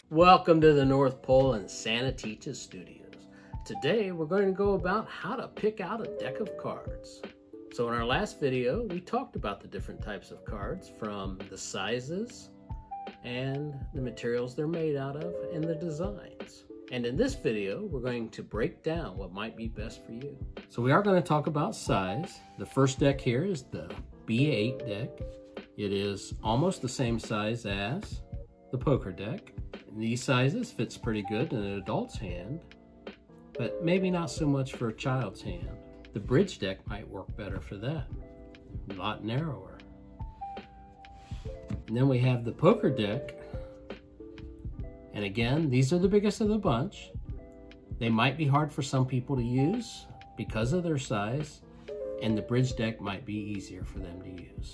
Welcome to the North Pole and SantaTeaches studios. Today we're going to go about how to pick out a deck of cards. So in our last video we talked about the different types of cards, from the sizes and the materials they're made out of and the designs. And in this video we're going to break down what might be best for you. So we are going to talk about size. The first deck here is the B8 deck. It is almost the same size as the poker deck. In these sizes fits pretty good in an adult's hand, but maybe not so much for a child's hand. The bridge deck might work better for that, a lot narrower. And then we have the poker deck, and again, these are the biggest of the bunch. They might be hard for some people to use because of their size, and the bridge deck might be easier for them to use.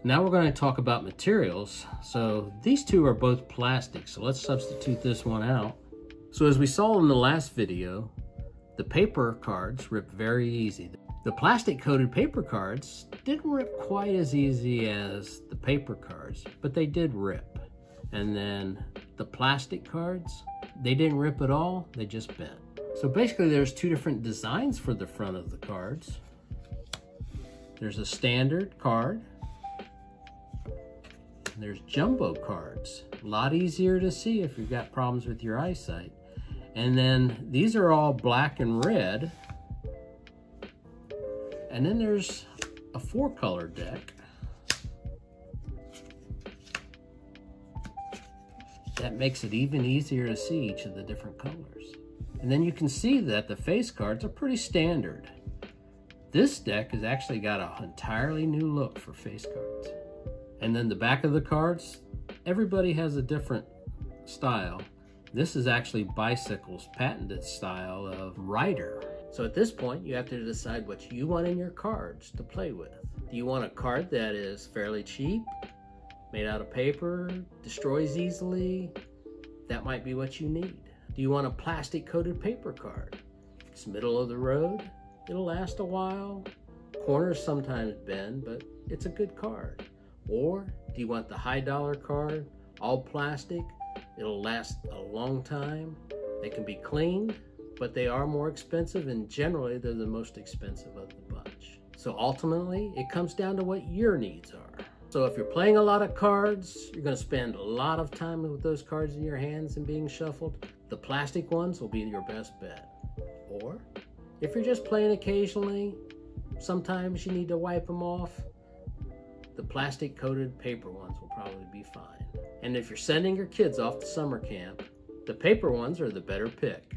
Now we're going to talk about materials. So these two are both plastic, so let's substitute this one out. So as we saw in the last video, the paper cards rip very easy. The plastic coated paper cards didn't rip quite as easy as the paper cards, but they did rip. And then the plastic cards, they didn't rip at all, they just bent. So basically there's two different designs for the front of the cards. There's a standard card. There's jumbo cards, a lot easier to see if you've got problems with your eyesight. And then these are all black and red. And then there's a 4-color deck that makes it even easier to see each of the different colors. And then you can see that the face cards are pretty standard. This deck has actually got an entirely new look for face cards. And then the back of the cards, everybody has a different style. This is actually Bicycle's patented style of rider. So at this point, you have to decide what you want in your cards to play with. Do you want a card that is fairly cheap, made out of paper, destroys easily? That might be what you need. Do you want a plastic coated paper card? It's middle of the road, it'll last a while. Corners sometimes bend, but it's a good card. Or do you want the high dollar card, all plastic? It'll last a long time. They can be cleaned, but they are more expensive, and generally they're the most expensive of the bunch. So ultimately, it comes down to what your needs are. So if you're playing a lot of cards, you're gonna spend a lot of time with those cards in your hands and being shuffled, the plastic ones will be your best bet. Or if you're just playing occasionally, sometimes you need to wipe them off, the plastic coated paper ones will probably be fine. And if you're sending your kids off to summer camp, the paper ones are the better pick.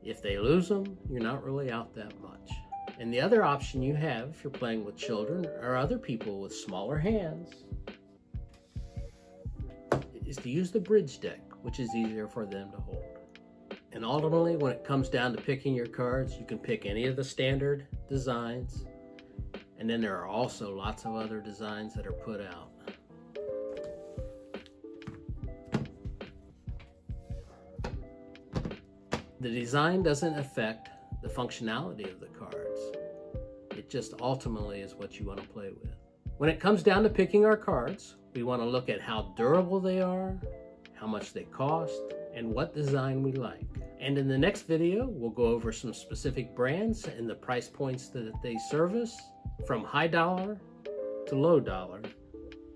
If they lose them, you're not really out that much. And the other option you have if you're playing with children or other people with smaller hands is to use the bridge deck, which is easier for them to hold. And ultimately, when it comes down to picking your cards, you can pick any of the standard designs. And then there are also lots of other designs that are put out. The design doesn't affect the functionality of the cards. It just ultimately is what you want to play with. When it comes down to picking our cards, we want to look at how durable they are, how much they cost, and what design we like. And in the next video, we'll go over some specific brands and the price points that they service, from high dollar to low dollar,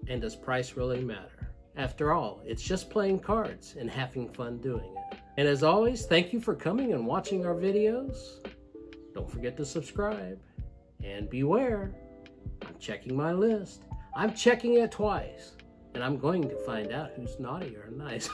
and does price really matter? After all, it's just playing cards and having fun doing it. And as always, thank you for coming and watching our videos. Don't forget to subscribe. And beware, I'm checking my list. I'm checking it twice, and I'm going to find out who's naughty or nice.